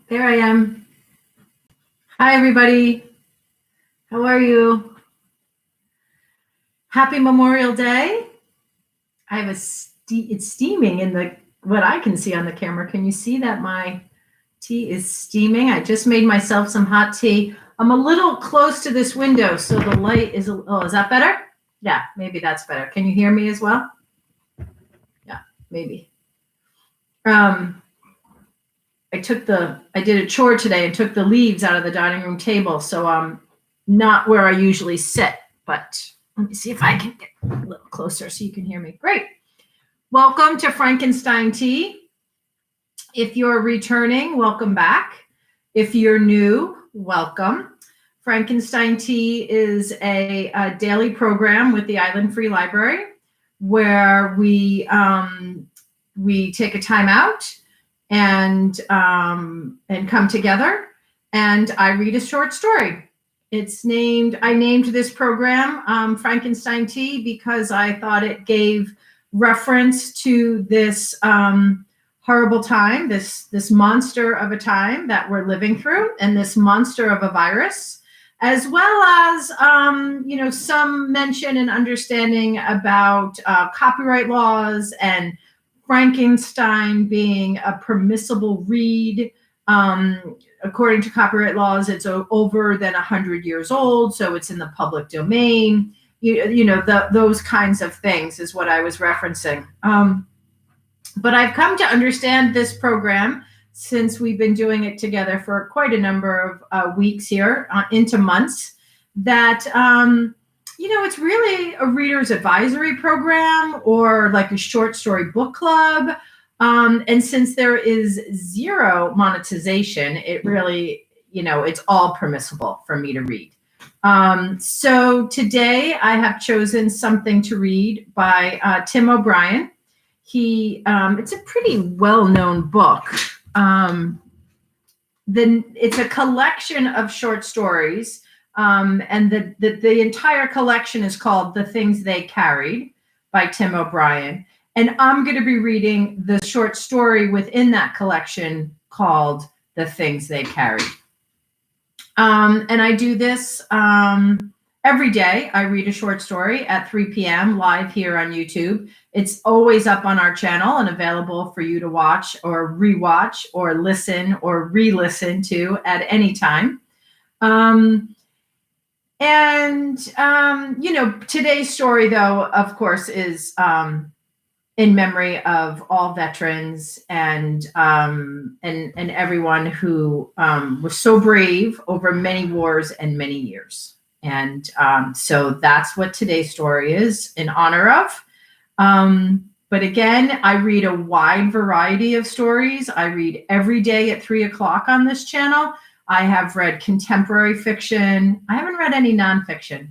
There I am. Hi, everybody. How are you? Happy Memorial Day. I have it's steaming in the what I can see on the camera. Can you see that my tea is steaming? I just made myself some hot tea. I'm a little close to this window, so the light is. Oh, is that better? Yeah, maybe that's better. Can you hear me as well? Yeah, maybe. I did a chore today and took the leaves out of the dining room table, so I'm not where I usually sit, but let me see if I can get a little closer so you can hear me. Great. Welcome to Frankenstein Tea. If you're returning, welcome back. If you're new, welcome. Frankenstein Tea is a daily program with the Island Free Library where we take a time out and come together, and I read a short story. I named this program Frankenstein Tea because I thought it gave reference to this horrible time, this monster of a time that we're living through, and this monster of a virus, as well as some mention and understanding about copyright laws and Frankenstein being a permissible read. According to copyright laws, it's over than 100 years old, so it's in the public domain. Those kinds of things is what I was referencing. But I've come to understand this program since we've been doing it together for quite a number of weeks here, into months, that it's really a reader's advisory program or like a short story book club. And since there is zero monetization, it really, it's all permissible for me to read. So today I have chosen something to read by Tim O'Brien. It's a pretty well-known book. It's a collection of short stories. And the entire collection is called The Things They Carried by Tim O'Brien. And I'm going to be reading the short story within that collection called The Things They Carried. And I do this every day. I read a short story at 3 p.m. live here on YouTube. It's always up on our channel and available for you to watch or rewatch or listen or re-listen to at any time. Today's story, though, of course, is in memory of all veterans and everyone who was so brave over many wars and many years. And so that's what today's story is in honor of. But again, I read a wide variety of stories. I read every day at 3 o'clock on this channel. I have read contemporary fiction. I haven't read any nonfiction.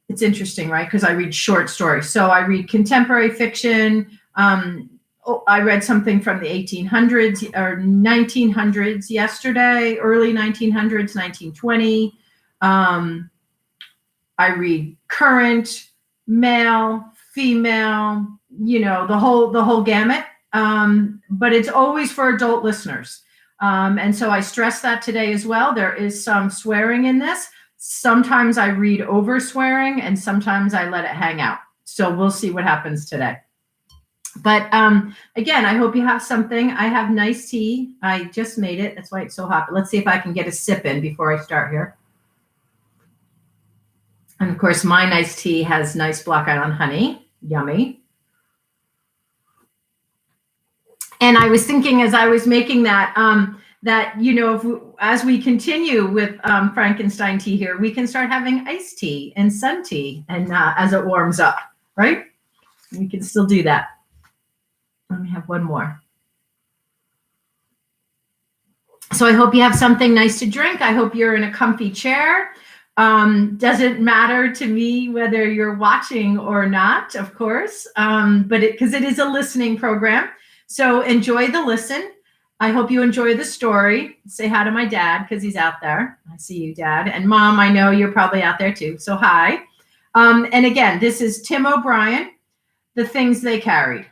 It's interesting, right? Because I read short stories. So I read contemporary fiction. I read something from the 1800s or 1900s yesterday, early 1900s, 1920. I read current, male, female, the whole gamut. But it's always for adult listeners. And so I stress that today as well. There is some swearing in this. Sometimes I read over swearing and sometimes I let it hang out. So we'll see what happens today. But again, I hope you have something. I have nice tea. I just made it. That's why it's so hot. But let's see if I can get a sip in before I start here. And of course, my nice tea has nice Black Island honey. Yummy. And I was thinking as I was making that, as we continue with Frankenstein tea here, we can start having iced tea and sun tea, and as it warms up, right? We can still do that. Let me have one more. So I hope you have something nice to drink. I hope you're in a comfy chair. Doesn't matter to me whether you're watching or not, of course, but because it is a listening program. So enjoy the listen. I hope you enjoy the story. Say hi to my dad because he's out there. I see you, Dad. And Mom, I know you're probably out there too. So hi. And again, this is Tim O'Brien, The Things They Carried.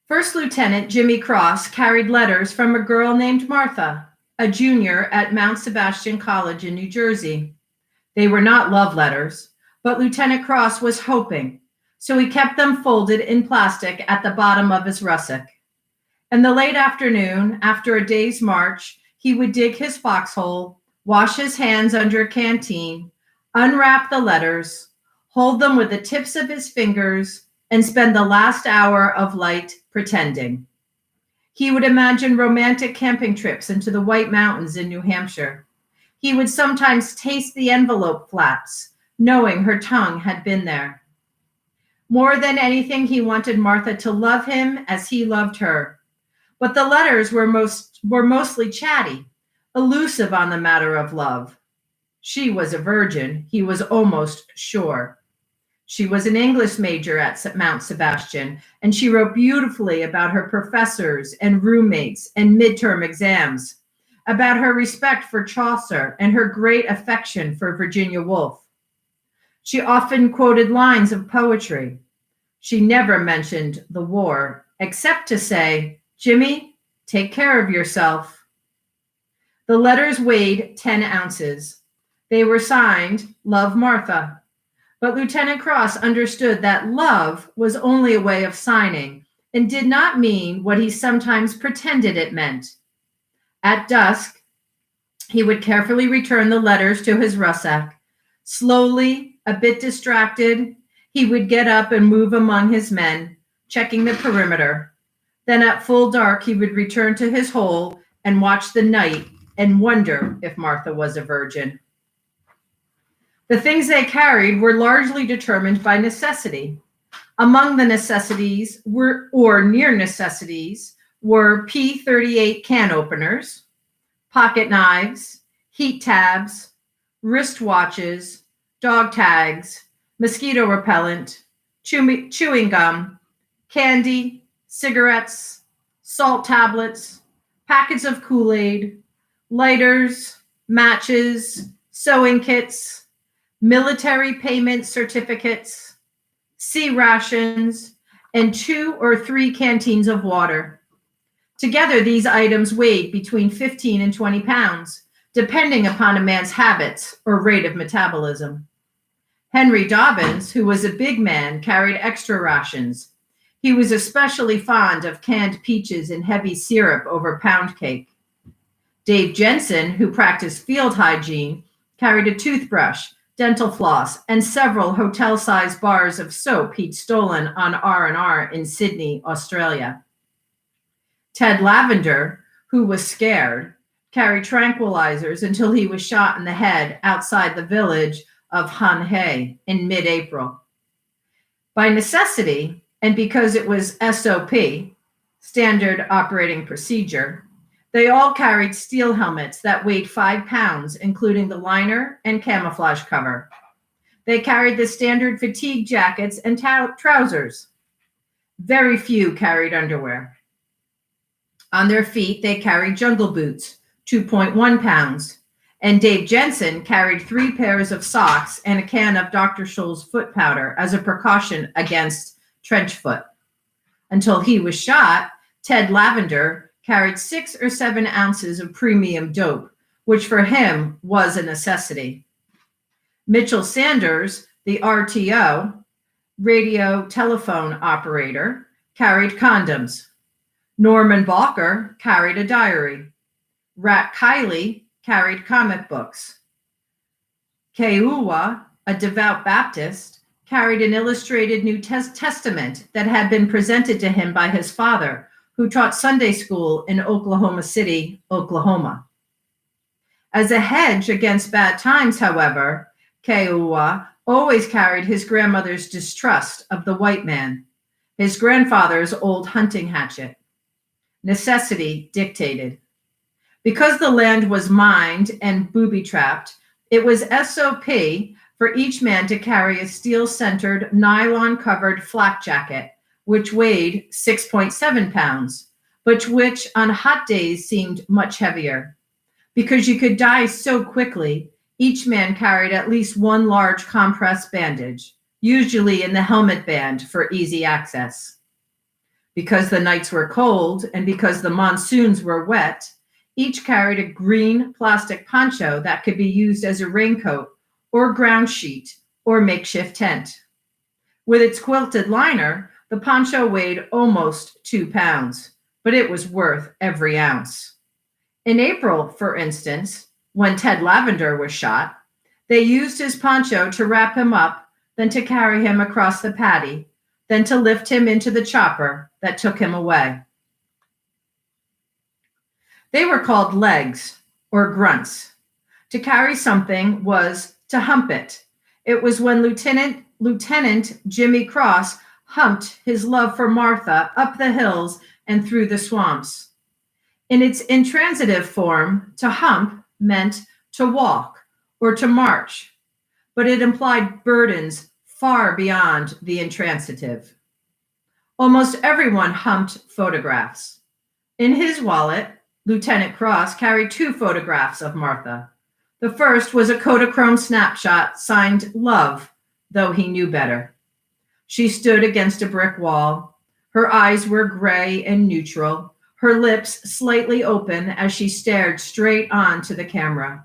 First Lieutenant Jimmy Cross carried letters from a girl named Martha, a junior at Mount Sebastian College in New Jersey. They were not love letters, but Lieutenant Cross was hoping, so he kept them folded in plastic at the bottom of his russack. In the late afternoon, after a day's march, he would dig his foxhole, wash his hands under a canteen, unwrap the letters, hold them with the tips of his fingers, and spend the last hour of light pretending. He would imagine romantic camping trips into the White Mountains in New Hampshire. He would sometimes taste the envelope flaps, knowing her tongue had been there. More than anything, he wanted Martha to love him as he loved her. But the letters were mostly chatty, elusive on the matter of love. She was a virgin, he was almost sure. She was an English major at Mount Sebastian, and she wrote beautifully about her professors and roommates and midterm exams, about her respect for Chaucer and her great affection for Virginia Woolf. She often quoted lines of poetry. She never mentioned the war, except to say, "Jimmy, take care of yourself." The letters weighed 10 ounces. They were signed, "Love, Martha." But Lieutenant Cross understood that love was only a way of signing and did not mean what he sometimes pretended it meant. At dusk, he would carefully return the letters to his russack. Slowly, a bit distracted, he would get up and move among his men, checking the perimeter. Then at full dark, he would return to his hole and watch the night and wonder if Martha was a virgin. The things they carried were largely determined by necessity. Among the necessities or near necessities were P38 can openers, pocket knives, heat tabs, wristwatches, dog tags, mosquito repellent, chewing gum, candy, cigarettes, salt tablets, packets of Kool-Aid, lighters, matches, sewing kits, military payment certificates, sea rations, and 2 or 3 canteens of water. Together, these items weighed between 15 and 20 pounds, depending upon a man's habits or rate of metabolism. Henry Dobbins, who was a big man, carried extra rations. He was especially fond of canned peaches and heavy syrup over pound cake. Dave Jensen, who practiced field hygiene, carried a toothbrush, dental floss, and several hotel-sized bars of soap he'd stolen on R&R in Sydney, Australia. Ted Lavender, who was scared, carried tranquilizers until he was shot in the head outside the village of Han He in mid-April. By necessity, and because it was SOP, standard operating procedure, they all carried steel helmets that weighed 5 pounds, including the liner and camouflage cover. They carried the standard fatigue jackets and trousers. Very few carried underwear. On their feet, they carried jungle boots, 2.1 pounds, and Dave Jensen carried 3 pairs of socks and a can of Dr. Scholl's foot powder as a precaution against trench foot. Until he was shot, Ted Lavender carried 6 or 7 ounces of premium dope, which for him was a necessity. Mitchell Sanders, the RTO, radio telephone operator, carried condoms. Norman Balker carried a diary. Rat Kiley carried comic books. Keuwa, a devout Baptist, carried an illustrated New Testament that had been presented to him by his father, who taught Sunday school in Oklahoma City, Oklahoma. As a hedge against bad times, however, Keuwa always carried his grandmother's distrust of the white man, his grandfather's old hunting hatchet. Necessity dictated. Because the land was mined and booby-trapped, it was SOP for each man to carry a steel-centered, nylon-covered flak jacket, which weighed 6.7 pounds, but which on hot days seemed much heavier. Because you could die so quickly, each man carried at least one large compressed bandage, usually in the helmet band for easy access. Because the nights were cold and because the monsoons were wet, each carried a green plastic poncho that could be used as a raincoat or ground sheet or makeshift tent. With its quilted liner, the poncho weighed almost 2 pounds, but it was worth every ounce. In April, for instance, when Ted Lavender was shot, they used his poncho to wrap him up, then to carry him across the paddy, then to lift him into the chopper that took him away. They were called legs or grunts. To carry something was to hump it. It was when Lieutenant Jimmy Cross humped his love for Martha up the hills and through the swamps. In its intransitive form, to hump meant to walk or to march, but it implied burdens far beyond the intransitive. Almost everyone humped photographs. In his wallet, Lieutenant Cross carried 2 photographs of Martha. The first was a Kodachrome snapshot signed Love, though he knew better. She stood against a brick wall. Her eyes were gray and neutral, her lips slightly open as she stared straight on to the camera.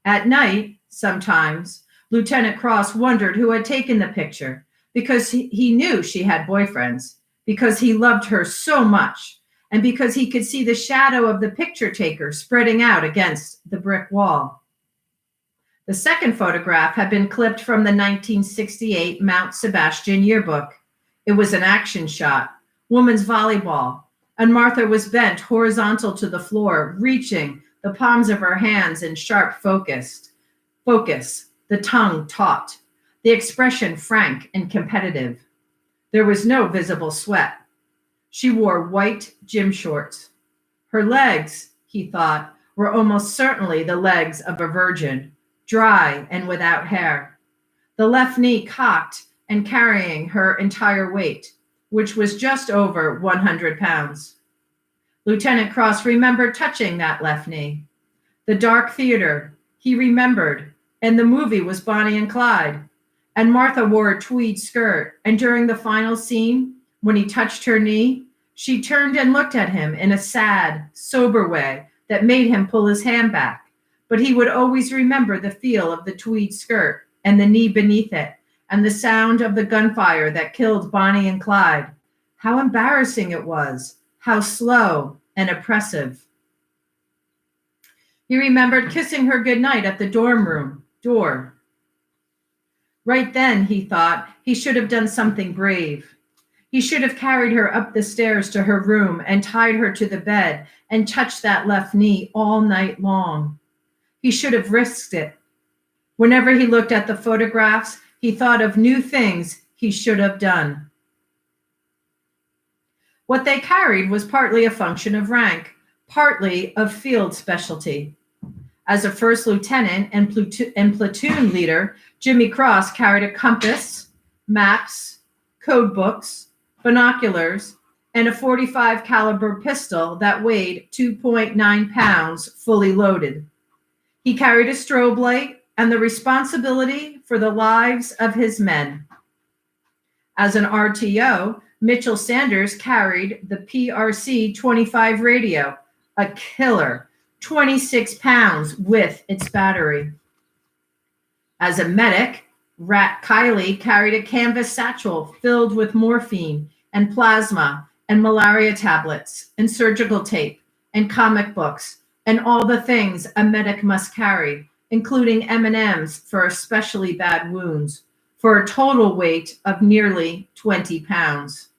At night, sometimes, Lieutenant Cross wondered who had taken the picture, because he knew she had boyfriends, because he loved her so much, and because he could see the shadow of the picture taker spreading out against the brick wall. The second photograph had been clipped from the 1968 Mount Sebastian yearbook. It was an action shot, women's volleyball, and Martha was bent horizontal to the floor, reaching the palms of her hands in sharp focus, the tongue taut, the expression frank and competitive. There was no visible sweat. She wore white gym shorts. Her legs, he thought, were almost certainly the legs of a virgin, dry and without hair. The left knee cocked and carrying her entire weight, which was just over 100 pounds. Lieutenant Cross remembered touching that left knee. The dark theater, he remembered, and the movie was Bonnie and Clyde. And Martha wore a tweed skirt, and during the final scene, when he touched her knee, she turned and looked at him in a sad, sober way that made him pull his hand back. But he would always remember the feel of the tweed skirt and the knee beneath it, and the sound of the gunfire that killed Bonnie and Clyde. How embarrassing it was, how slow and oppressive. He remembered kissing her goodnight at the dorm room door. Right then, he thought, he should have done something brave. He should have carried her up the stairs to her room and tied her to the bed and touched that left knee all night long. He should have risked it. Whenever he looked at the photographs, he thought of new things he should have done. What they carried was partly a function of rank, partly of field specialty. As a first lieutenant and platoon leader, Jimmy Cross carried a compass, maps, code books, binoculars, and a .45 caliber pistol that weighed 2.9 pounds fully loaded. He carried a strobe light and the responsibility for the lives of his men. As an RTO, Mitchell Sanders carried the PRC-25 radio, a killer, 26 pounds with its battery. As a medic, Rat Kiley carried a canvas satchel filled with morphine and plasma and malaria tablets and surgical tape and comic books and all the things a medic must carry, including M&Ms for especially bad wounds, for a total weight of nearly 20 pounds.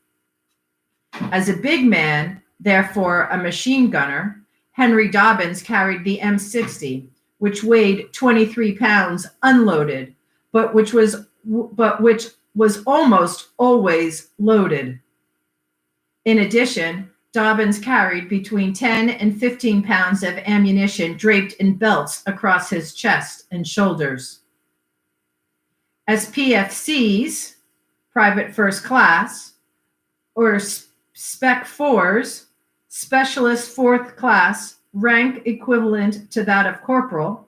As a big man, therefore a machine gunner, Henry Dobbins carried the M60, which weighed 23 pounds unloaded, but which was almost always loaded. In addition, Dobbins carried between 10 and 15 pounds of ammunition draped in belts across his chest and shoulders. As PFCs, private first class, or Spec 4s, specialist fourth class, rank equivalent to that of corporal,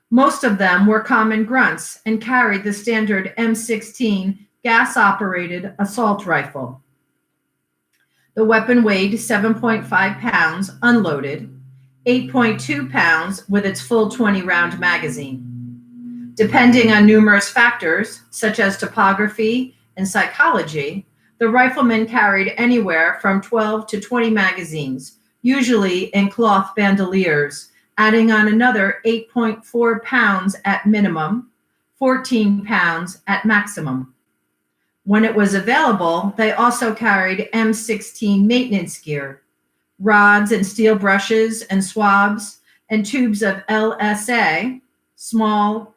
most of them were common grunts and carried the standard M16 gas-operated assault rifle. The weapon weighed 7.5 pounds unloaded, 8.2 pounds with its full 20-round magazine. Depending on numerous factors, such as topography and psychology, the rifleman carried anywhere from 12 to 20 magazines, usually in cloth bandoliers, adding on another 8.4 pounds at minimum, 14 pounds at maximum. When it was available, they also carried M16 maintenance gear, rods and steel brushes and swabs, and tubes of LSA, small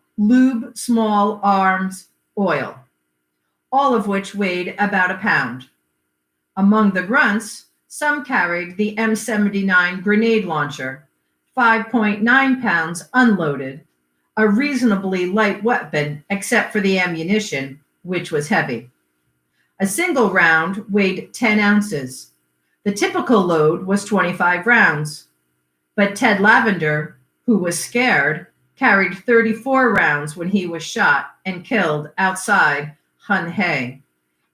arms oil, all of which weighed about a pound. Among the grunts, some carried the M79 grenade launcher, 5.9 pounds unloaded, a reasonably light weapon except for the ammunition, which was heavy. A single round weighed 10 ounces. The typical load was 25 rounds. But Ted Lavender, who was scared, carried 34 rounds when he was shot and killed outside Hun He.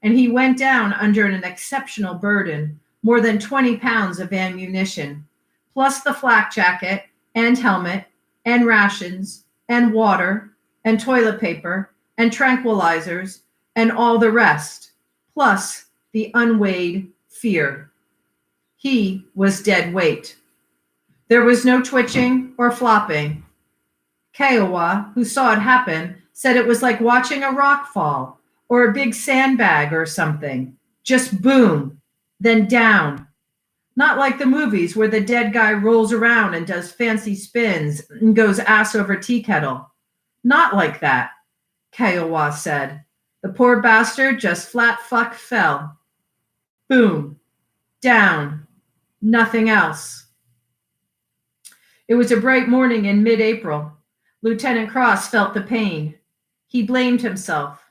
And he went down under an exceptional burden, more than 20 pounds of ammunition, plus the flak jacket and helmet and rations and water and toilet paper and tranquilizers and all the rest, plus the unweighed fear. He was dead weight. There was no twitching or flopping. Kiowa, who saw it happen, said it was like watching a rock fall or a big sandbag or something. Just boom, then down. Not like the movies where the dead guy rolls around and does fancy spins and goes ass over tea kettle. Not like that, Kiowa said. The poor bastard just flat fuck fell. Boom, down, nothing else. It was a bright morning in mid-April. Lieutenant Cross felt the pain. He blamed himself.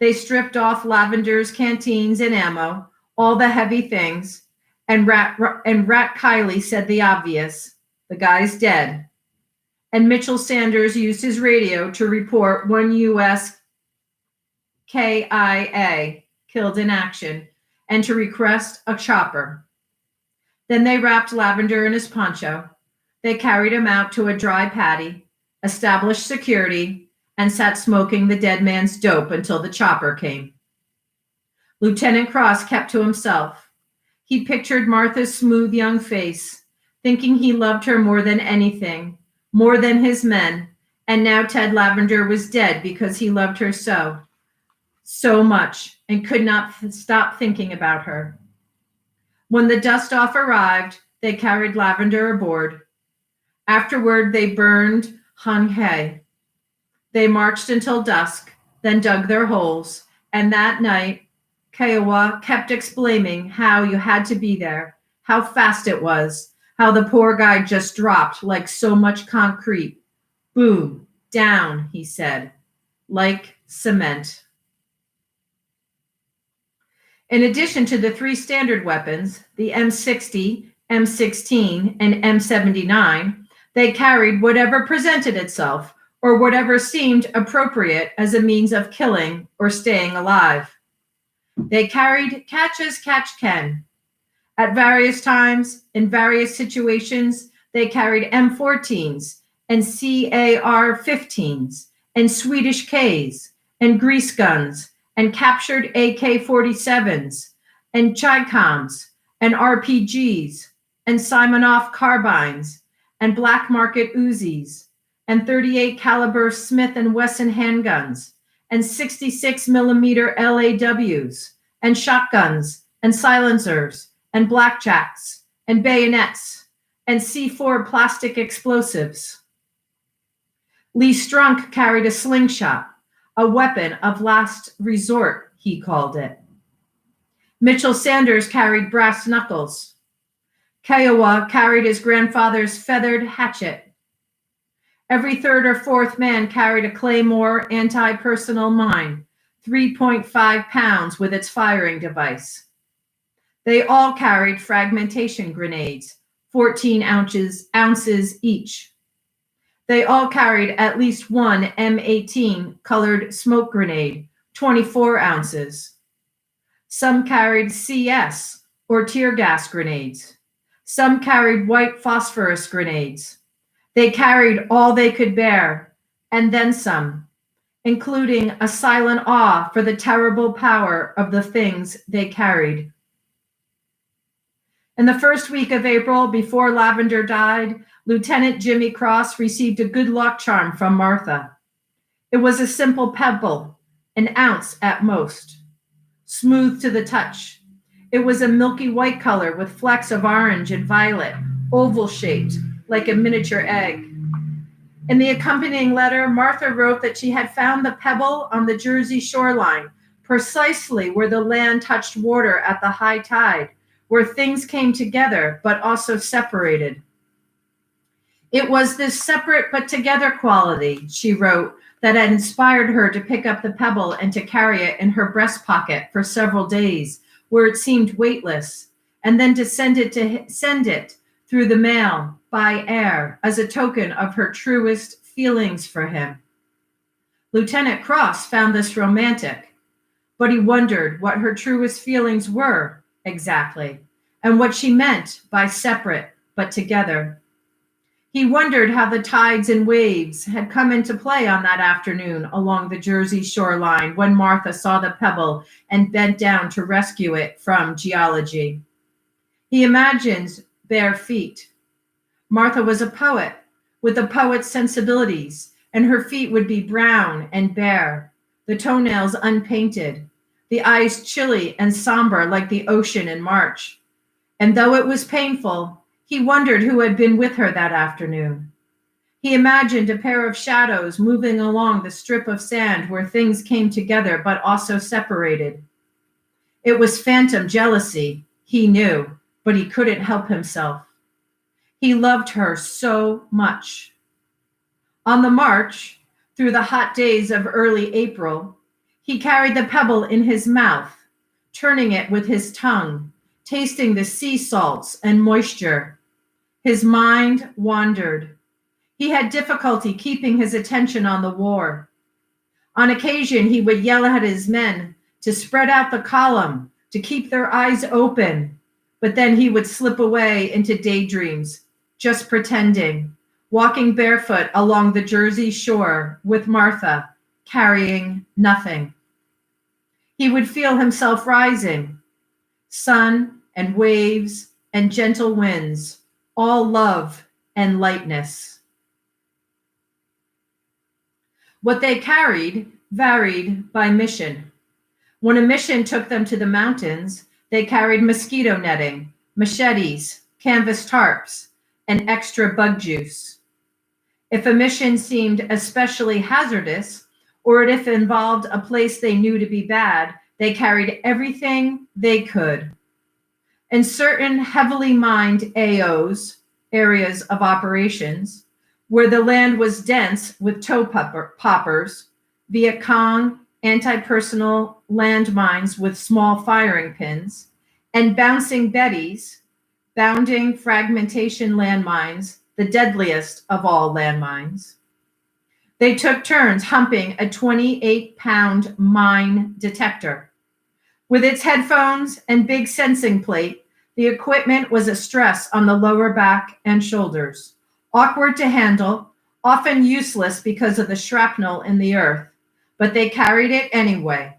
They stripped off Lavender's canteens and ammo, all the heavy things, and Rat Kiley said the obvious, the guy's dead. And Mitchell Sanders used his radio to report one U.S. KIA killed in action and to request a chopper. Then they wrapped Lavender in his poncho. They carried him out to a dry paddy, established security, and sat smoking the dead man's dope until the chopper came. Lieutenant Cross kept to himself. He pictured Martha's smooth young face, thinking he loved her more than anything, more than his men, and now Ted Lavender was dead because he loved her so much, and could not stop thinking about her. When the dust-off arrived, they carried Lavender aboard. Afterward, they burned Hun He. They marched until dusk, then dug their holes, and that night, Kiowa kept explaining how you had to be there, how fast it was, how the poor guy just dropped like so much concrete. Boom, down, he said, like cement. In addition to the three standard weapons, the M60, M16, and M79, they carried whatever presented itself or whatever seemed appropriate as a means of killing or staying alive. They carried catch as catch can. At various times, in various situations, they carried M14s and CAR-15s and Swedish Ks and grease guns and captured AK-47s and Chicoms and RPGs and Simonoff carbines and black market Uzis and 38 caliber Smith & Wesson handguns and 66 millimeter LAWs and shotguns and silencers and blackjacks and bayonets and C4 plastic explosives. Lee Strunk carried a slingshot, a weapon of last resort, he called it. Mitchell Sanders carried brass knuckles. Kiowa carried his grandfather's feathered hatchet. Every third or fourth man carried a Claymore anti-personnel mine, 3.5 pounds with its firing device. They all carried fragmentation grenades, 14 ounces each. They all carried at least one M18 colored smoke grenade, 24 ounces. Some carried CS, or tear gas grenades. Some carried white phosphorus grenades. They carried all they could bear, and then some, including a silent awe for the terrible power of the things they carried. In the first week of April, before Lavender died, Lieutenant Jimmy Cross received a good luck charm from Martha. It was a simple pebble, an ounce at most, smooth to the touch. It was a milky white color with flecks of orange and violet, oval-shaped, like a miniature egg. In the accompanying letter, Martha wrote that she had found the pebble on the Jersey shoreline, precisely where the land touched water at the high tide, where things came together but also separated. It was this separate but together quality, she wrote, that had inspired her to pick up the pebble and to carry it in her breast pocket for several days, where it seemed weightless, and then to send it through the mail by air as a token of her truest feelings for him. Lieutenant Cross found this romantic, but he wondered what her truest feelings were exactly, and what she meant by separate but together. He wondered how the tides and waves had come into play on that afternoon along the Jersey shoreline when Martha saw the pebble and bent down to rescue it from geology. He imagined bare feet. Martha was a poet with a poet's sensibilities, and her feet would be brown and bare, the toenails unpainted, the eyes chilly and somber like the ocean in March. And though it was painful, he wondered who had been with her that afternoon. He imagined a pair of shadows moving along the strip of sand where things came together but also separated. It was phantom jealousy, he knew, but he couldn't help himself. He loved her so much. On the march, through the hot days of early April, he carried the pebble in his mouth, turning it with his tongue, tasting the sea salts and moisture. His mind wandered. He had difficulty keeping his attention on the war. On occasion, he would yell at his men to spread out the column, to keep their eyes open, but then he would slip away into daydreams, just pretending, walking barefoot along the Jersey shore with Martha, carrying nothing. He would feel himself rising, sun and waves and gentle winds, all love and lightness. What they carried varied by mission. When a mission took them to the mountains, they carried mosquito netting, machetes, canvas tarps, and extra bug juice. If a mission seemed especially hazardous, or if it involved a place they knew to be bad, they carried everything they could. In certain heavily mined AOs, areas of operations, where the land was dense with toe poppers, Viet Cong anti-personnel landmines with small firing pins, and bouncing Bettys, bounding fragmentation landmines, the deadliest of all landmines. They took turns humping a 28-pound mine detector. With its headphones and big sensing plate, the equipment was a stress on the lower back and shoulders, awkward to handle, often useless because of the shrapnel in the earth, but they carried it anyway,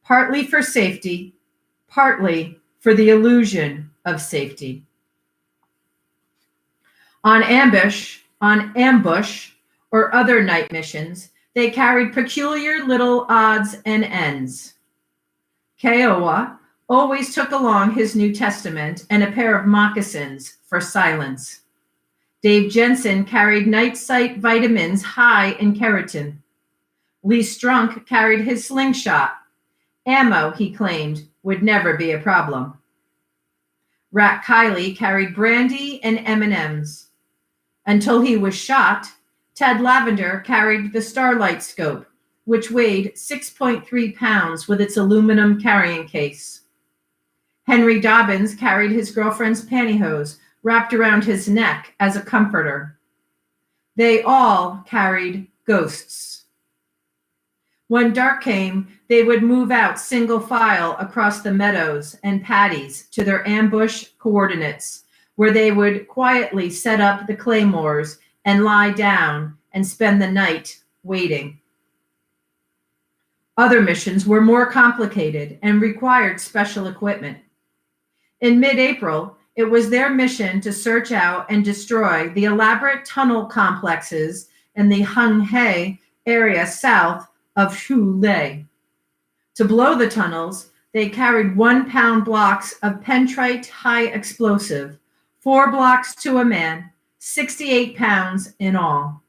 partly for safety, partly for the illusion of safety. On ambush, or other night missions, they carried peculiar little odds and ends. Kiowa always took along his New Testament and a pair of moccasins for silence. Dave Jensen carried night sight vitamins high in keratin. Lee Strunk carried his slingshot. Ammo, he claimed, would never be a problem. Rat Kiley carried brandy and M&Ms. Until he was shot, Ted Lavender carried the Starlight scope, which weighed 6.3 pounds with its aluminum carrying case. Henry Dobbins carried his girlfriend's pantyhose wrapped around his neck as a comforter. They all carried ghosts. When dark came, they would move out single file across the meadows and paddies to their ambush coordinates, where they would quietly set up the claymores and lie down and spend the night waiting. Other missions were more complicated and required special equipment. In mid-April, it was their mission to search out and destroy the elaborate tunnel complexes in the Hung-Hae area south of Hule. To blow the tunnels, they carried 1-pound blocks of pentrite high explosive, 4 blocks to a man, 68 pounds in all.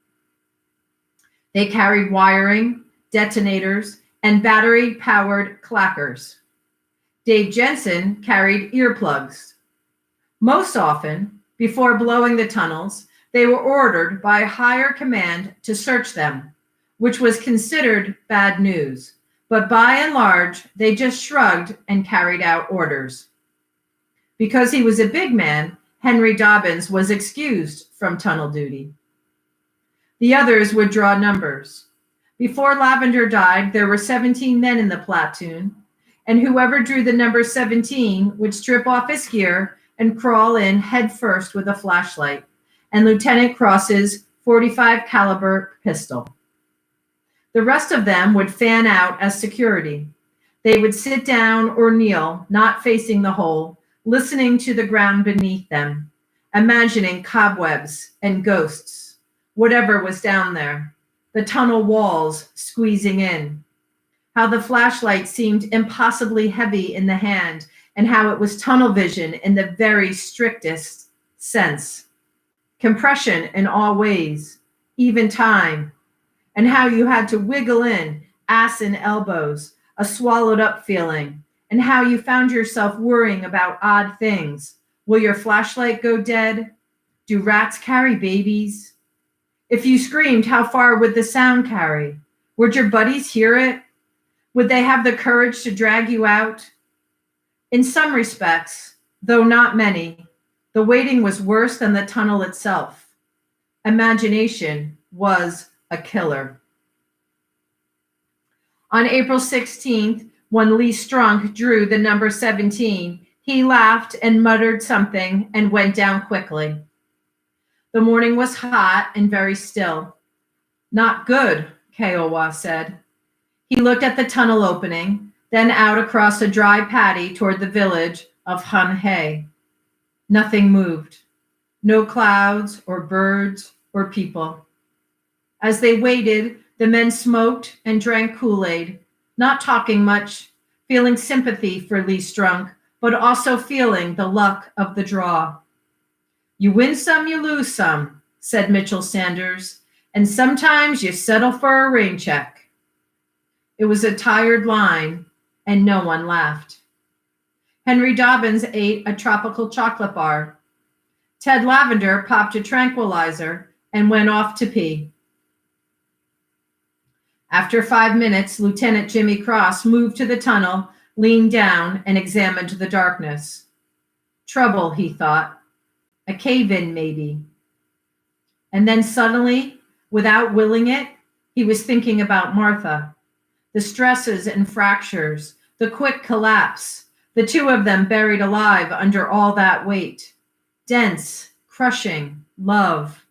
They carried wiring, detonators, and battery-powered clackers. Dave Jensen carried earplugs. Most often, before blowing the tunnels, they were ordered by higher command to search them, which was considered bad news. But by and large, they just shrugged and carried out orders. Because he was a big man, Henry Dobbins was excused from tunnel duty. The others would draw numbers. Before Lavender died, there were 17 men in the platoon, and whoever drew the number 17 would strip off his gear and crawl in head first with a flashlight and Lieutenant Cross's .45 caliber pistol. The rest of them would fan out as security. They would sit down or kneel, not facing the hole, listening to the ground beneath them, imagining cobwebs and ghosts, whatever was down there, the tunnel walls squeezing in, how the flashlight seemed impossibly heavy in the hand, and how it was tunnel vision in the very strictest sense. Compression in all ways, even time, and how you had to wiggle in, ass and elbows, a swallowed up feeling, and how you found yourself worrying about odd things. Will your flashlight go dead? Do rats carry babies? If you screamed, how far would the sound carry? Would your buddies hear it? Would they have the courage to drag you out? In some respects, though not many, the waiting was worse than the tunnel itself. Imagination was a killer. On April 16th, when Lee Strunk drew the number 17, he laughed and muttered something and went down quickly. The morning was hot and very still. Not good, Kiowa said. He looked at the tunnel opening, then out across a dry paddy toward the village of Hung-Hae. Nothing moved. No clouds or birds or people. As they waited, the men smoked and drank Kool-Aid, not talking much, feeling sympathy for Lee Strunk, but also feeling the luck of the draw. You win some, you lose some, said Mitchell Sanders, and sometimes you settle for a rain check. It was a tired line, and no one laughed. Henry Dobbins ate a tropical chocolate bar. Ted Lavender popped a tranquilizer and went off to pee. After 5 minutes, Lieutenant Jimmy Cross moved to the tunnel, leaned down, and examined the darkness. Trouble, he thought. A cave-in, maybe. And then suddenly, without willing it, he was thinking about Martha. The stresses and fractures, the quick collapse, the two of them buried alive under all that weight. Dense, crushing, love.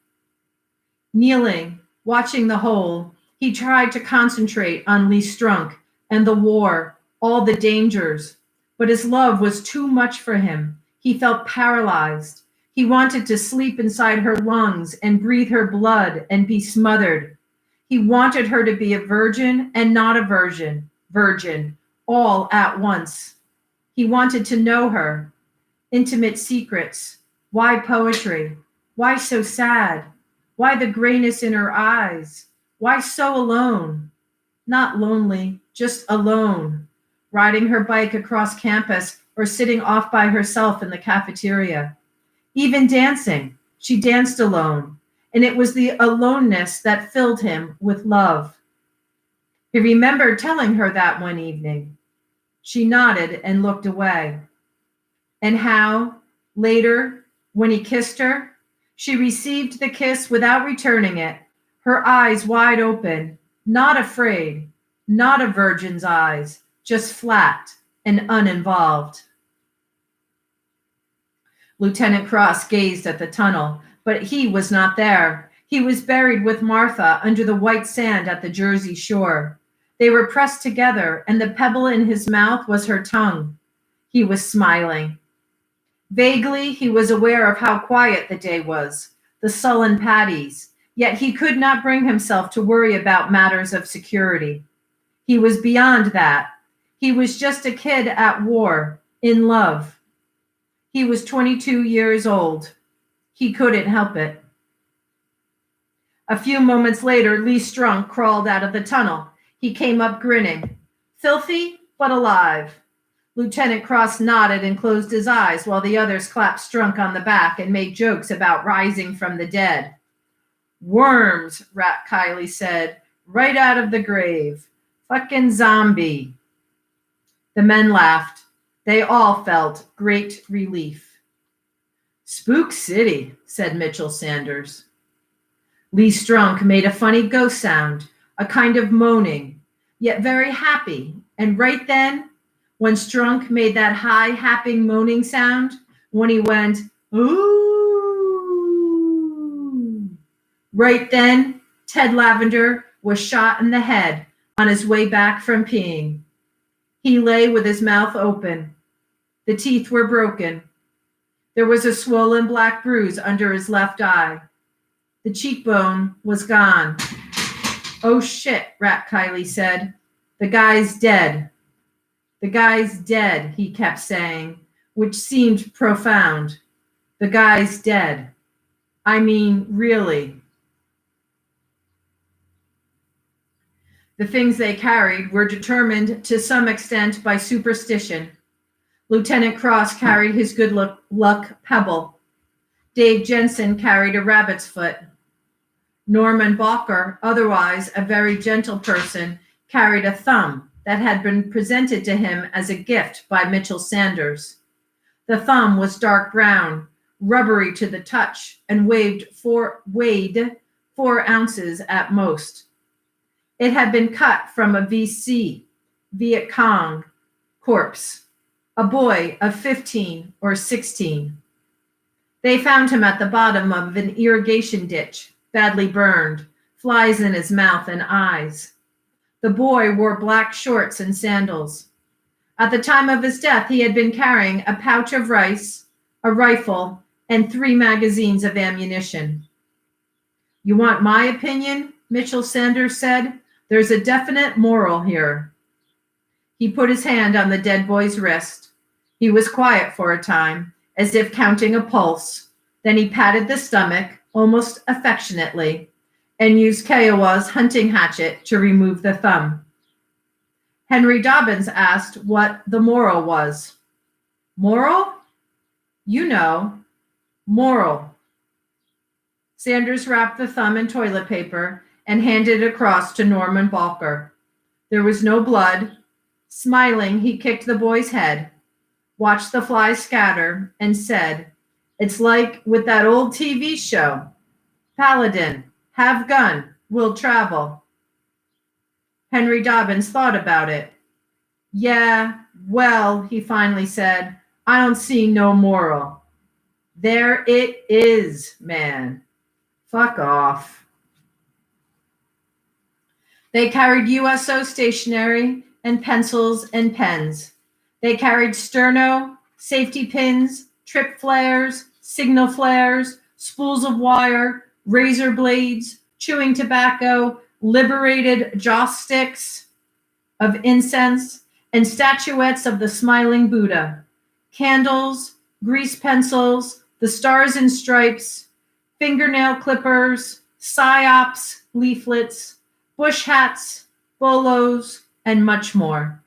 Kneeling, watching the hole, he tried to concentrate on Lee Strunk and the war, all the dangers, but his love was too much for him. He felt paralyzed. He wanted to sleep inside her lungs and breathe her blood and be smothered. He wanted her to be a virgin and not a virgin, all at once. He wanted to know her, intimate secrets. Why poetry? Why so sad? Why the grayness in her eyes? Why so alone? Not lonely, just alone, riding her bike across campus or sitting off by herself in the cafeteria. Even dancing, she danced alone, and it was the aloneness that filled him with love. He remembered telling her that one evening. She nodded and looked away. And how, later, when he kissed her, she received the kiss without returning it, her eyes wide open, not afraid, Not a virgin's eyes, just flat and uninvolved. Lieutenant Cross gazed at the tunnel, but he was not there. He was buried with Martha under the white sand at the Jersey shore. They were pressed together, and the pebble in his mouth was her tongue. He was smiling. Vaguely, he was aware of how quiet the day was, the sullen Paddies, yet he could not bring himself to worry about matters of security. He was beyond that. He was just a kid at war, in love. He was 22 years old. He couldn't help it. A few moments later, Lee Strunk crawled out of the tunnel. He came up grinning, filthy but alive. Lieutenant Cross nodded and closed his eyes while the others clapped Strunk on the back and made jokes about rising from the dead. Worms, Rat Kiley said, right out of the grave. Fucking zombie. The men laughed. They all felt great relief. Spook City, said Mitchell Sanders. Lee Strunk made a funny ghost sound, a kind of moaning, yet very happy. And right then, when Strunk made that high, happy, moaning sound, when he went, ooh, right then, Ted Lavender was shot in the head on his way back from peeing. He lay with his mouth open. The teeth were broken. There was a swollen black bruise under his left eye. The cheekbone was gone. Oh shit, Rat Kiley said. The guy's dead. The guy's dead, he kept saying, which seemed profound. The guy's dead. I mean, really. The things they carried were determined to some extent by superstition. Lieutenant Cross carried his good luck pebble. Dave Jensen carried a rabbit's foot. Norman Balker, otherwise a very gentle person, carried a thumb that had been presented to him as a gift by Mitchell Sanders. The thumb was dark brown, rubbery to the touch, and weighed 4 ounces at most. It had been cut from a VC, Viet Cong, corpse, a boy of 15 or 16. They found him at the bottom of an irrigation ditch, badly burned, flies in his mouth and eyes. The boy wore black shorts and sandals. At the time of his death, he had been carrying a pouch of rice, a rifle, and 3 magazines of ammunition. You want my opinion? Mitchell Sanders said. There's a definite moral here. He put his hand on the dead boy's wrist. He was quiet for a time, as if counting a pulse. Then he patted the stomach, almost affectionately, and used Kiowa's hunting hatchet to remove the thumb. Henry Dobbins asked what the moral was. Moral? You know, moral. Sanders wrapped the thumb in toilet paper and handed it across to Norman Balker. There was no blood. Smiling, he kicked the boy's head, watched the flies scatter, and said, It's like with that old TV show. Paladin, have gun, will travel. Henry Dobbins thought about it. Yeah, well, he finally said, I don't see no moral. There it is, man. Fuck off. They carried USO stationery and pencils and pens. They carried sterno, safety pins, trip flares, signal flares, spools of wire, razor blades, chewing tobacco, liberated joss sticks of incense, and statuettes of the smiling Buddha, candles, grease pencils, the stars and stripes, fingernail clippers, psyops, leaflets, bush hats, bolos, and much more.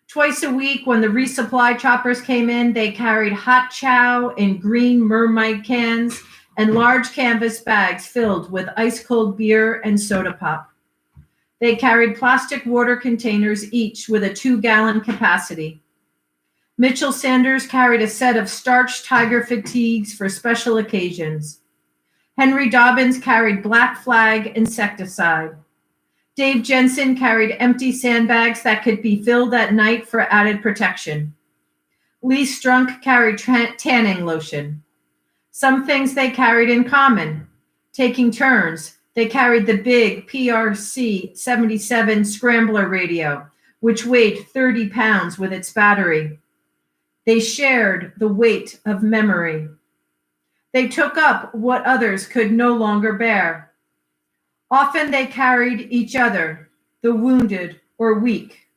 Twice a week, when the resupply choppers came in, they carried hot chow in green mermaid cans and large canvas bags filled with ice-cold beer and soda pop. They carried plastic water containers, each with a 2-gallon capacity. Mitchell Sanders carried a set of starched tiger fatigues for special occasions. Henry Dobbins carried Black Flag insecticide. Dave Jensen carried empty sandbags that could be filled at night for added protection. Lee Strunk carried tanning lotion. Some things they carried in common. Taking turns, they carried the big PRC-77 scrambler radio, which weighed 30 pounds with its battery. They shared the weight of memory. They took up what others could no longer bear. Often they carried each other, the wounded or weak.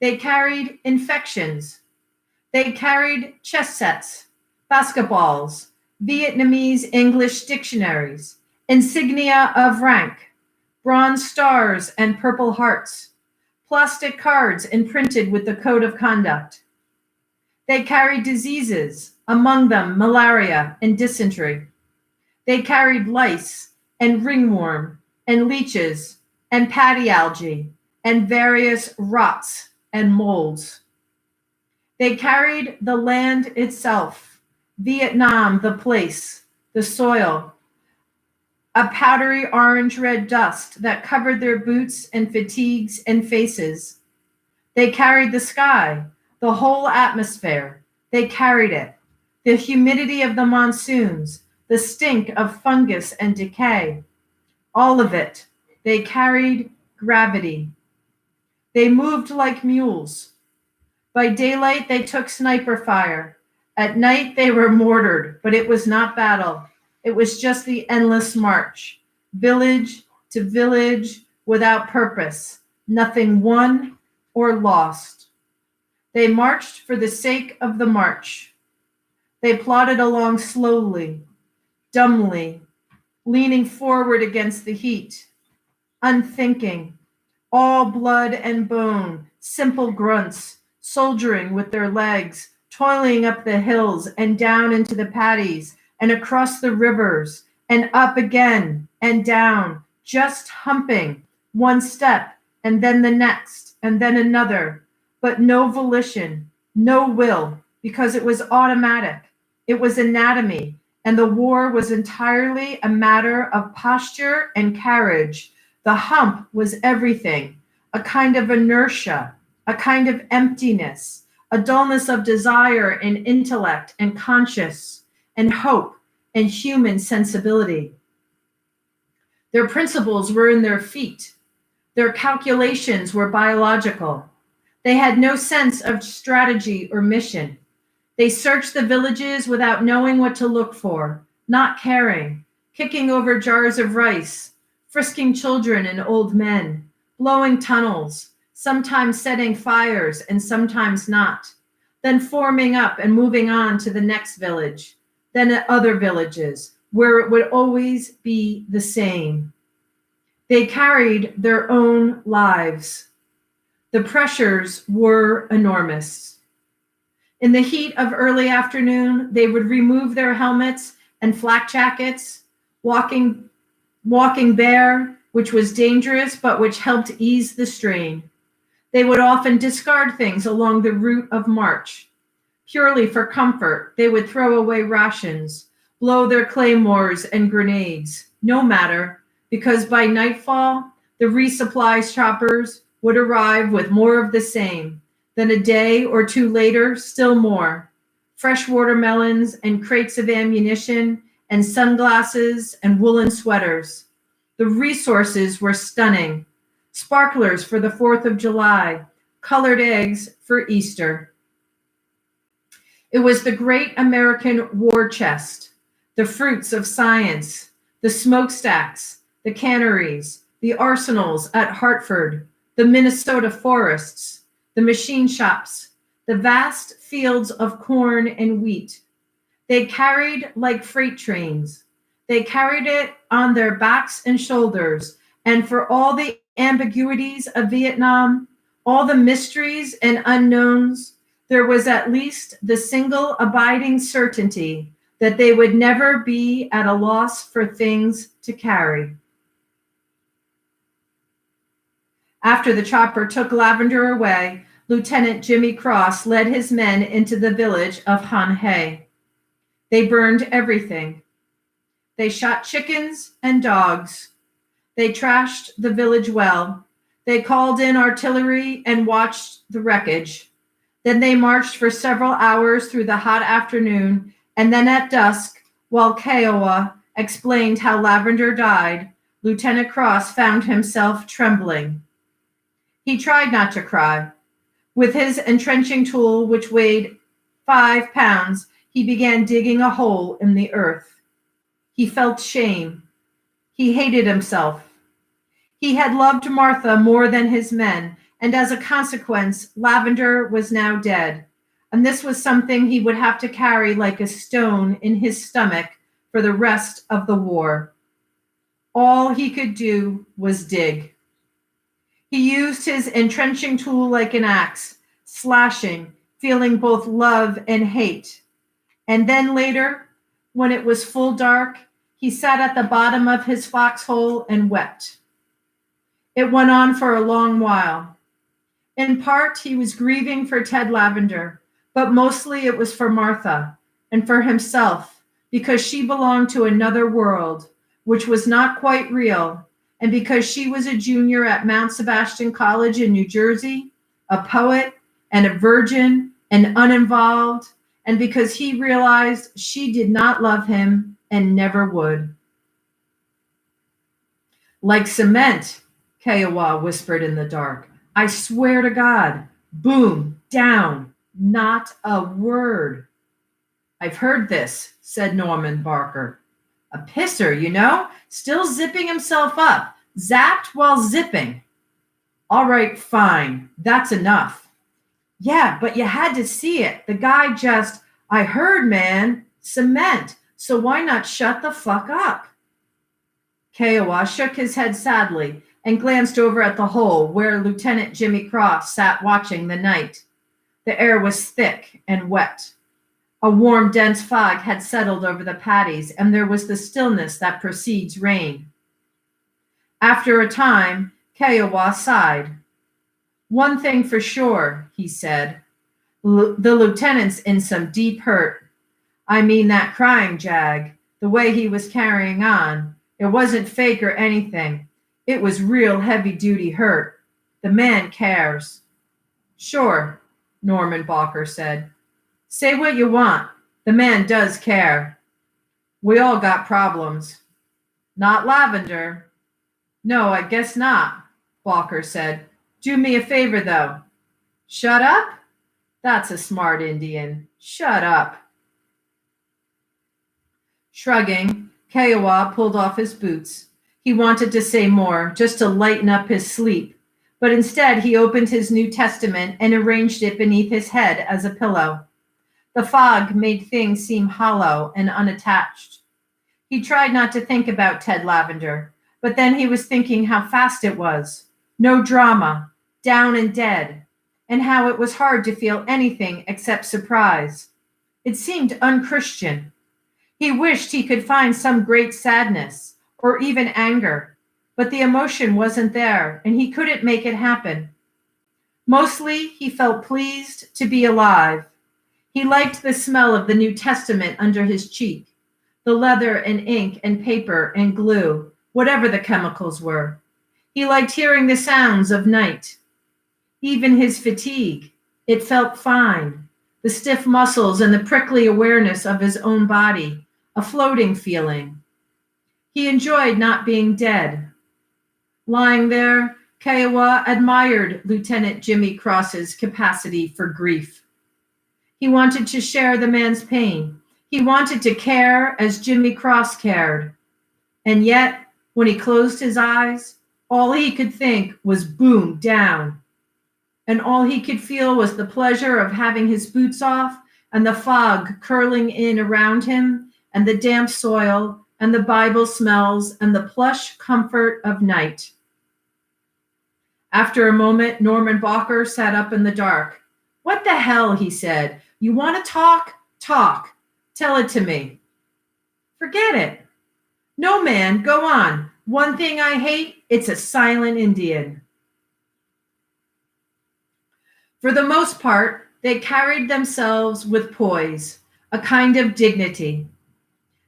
They carried infections. They carried chess sets, basketballs, Vietnamese English dictionaries, insignia of rank, bronze stars and purple hearts, plastic cards imprinted with the code of conduct. They carried diseases, among them malaria and dysentery. They carried lice and ringworm and leeches and paddy algae and various rots and molds. They carried the land itself, Vietnam, the place, the soil, a powdery orange-red dust that covered their boots and fatigues and faces. They carried the sky, the whole atmosphere. They carried it, the humidity of the monsoons, the stink of fungus and decay, all of it. They carried gravity. They moved like mules. By daylight, they took sniper fire. At night, they were mortared, but it was not battle. It was just the endless march, village to village without purpose, nothing won or lost. They marched for the sake of the march. They plodded along slowly, dumbly, leaning forward against the heat, unthinking, all blood and bone, simple grunts, soldiering with their legs, toiling up the hills and down into the paddies and across the rivers and up again and down, just humping one step and then the next and then another, but no volition, no will, because it was automatic. It was anatomy, and the war was entirely a matter of posture and carriage. The hump was everything, a kind of inertia, a kind of emptiness, a dullness of desire and intellect and conscience and hope and human sensibility. Their principles were in their feet. Their calculations were biological. They had no sense of strategy or mission. They searched the villages without knowing what to look for, not caring, kicking over jars of rice, frisking children and old men, blowing tunnels, sometimes setting fires and sometimes not, then forming up and moving on to the next village, then other villages, where it would always be the same. They carried their own lives. The pressures were enormous. In the heat of early afternoon, they would remove their helmets and flak jackets, walking bare, which was dangerous, but which helped ease the strain. They would often discard things along the route of march. Purely for comfort, they would throw away rations, blow their claymores and grenades. No matter, because by nightfall, the resupply choppers would arrive with more of the same. Then a day or two later, still more. Fresh watermelons and crates of ammunition and sunglasses and woolen sweaters. The resources were stunning. Sparklers for the 4th of July, colored eggs for Easter. It was the great American war chest, the fruits of science, the smokestacks, the canneries, the arsenals at Hartford, the Minnesota forests, the machine shops, the vast fields of corn and wheat. They carried like freight trains. They carried it on their backs and shoulders, and for all the ambiguities of Vietnam, all the mysteries and unknowns, there was at least the single abiding certainty that they would never be at a loss for things to carry. After the chopper took Lavender away, Lieutenant Jimmy Cross led his men into the village of Han He. They burned everything. They shot chickens and dogs. They trashed the village well. They called in artillery and watched the wreckage. Then they marched for several hours through the hot afternoon, and then at dusk, while Kiowa explained how Lavender died, Lieutenant Cross found himself trembling. He tried not to cry. With his entrenching tool, which weighed 5 pounds, he began digging a hole in the earth. He felt shame. He hated himself. He had loved Martha more than his men, and as a consequence, Lavender was now dead, and this was something he would have to carry like a stone in his stomach for the rest of the war. All he could do was dig. He used his entrenching tool like an axe, slashing, feeling both love and hate. And then later, when it was full dark, he sat at the bottom of his foxhole and wept. It went on for a long while. In part, he was grieving for Ted Lavender, but mostly it was for Martha and for himself, because she belonged to another world, which was not quite real, and because she was a junior at Mount Sebastian College in New Jersey, a poet and a virgin and uninvolved, and because he realized she did not love him and never would. Like cement, Kiowa whispered in the dark. I swear to God. Boom, down, not a word. I've heard this, said Norman Barker. A pisser, you know, still zipping himself up, zapped while zipping. All right, fine, that's enough. Yeah, but you had to see it. The guy just, I heard, man, cement, so why not shut the fuck up? Kiowa shook his head sadly and glanced over at the hole where Lieutenant Jimmy Cross sat watching the night. The air was thick and wet. A warm, dense fog had settled over the paddies, and there was the stillness that precedes rain. After a time, Kiowa sighed. One thing for sure, he said. The lieutenant's in some deep hurt. I mean that crying jag, the way he was carrying on. It wasn't fake or anything. It was real heavy-duty hurt. The man cares. Sure, Norman Barker said. Say what you want. The man does care. We all got problems. Not Lavender. No, I guess not, Barker said. Do me a favor, though. Shut up? That's a smart Indian. Shut up. Shrugging, Kiowa pulled off his boots. He wanted to say more, just to lighten up his sleep, but instead he opened his New Testament and arranged it beneath his head as a pillow. The fog made things seem hollow and unattached. He tried not to think about Ted Lavender, but then he was thinking how fast it was. No drama, down and dead, and how it was hard to feel anything except surprise. It seemed unchristian. He wished he could find some great sadness, or even anger, but the emotion wasn't there, and he couldn't make it happen. Mostly, he felt pleased to be alive. He liked the smell of the New Testament under his cheek, the leather and ink and paper and glue, whatever the chemicals were. He liked hearing the sounds of night. Even his fatigue, it felt fine. The stiff muscles and the prickly awareness of his own body, a floating feeling. He enjoyed not being dead. Lying there, Kiowa admired Lieutenant Jimmy Cross's capacity for grief. He wanted to share the man's pain. He wanted to care as Jimmy Cross cared. And yet, when he closed his eyes, all he could think was boom, down. And all he could feel was the pleasure of having his boots off and the fog curling in around him and the damp soil and the Bible smells and the plush comfort of night. After a moment, Norman Barker sat up in the dark. What the hell, he said. You want to talk? Talk. Tell it to me. Forget it. No, man, go on. One thing I hate, it's a silent Indian. For the most part, they carried themselves with poise, a kind of dignity.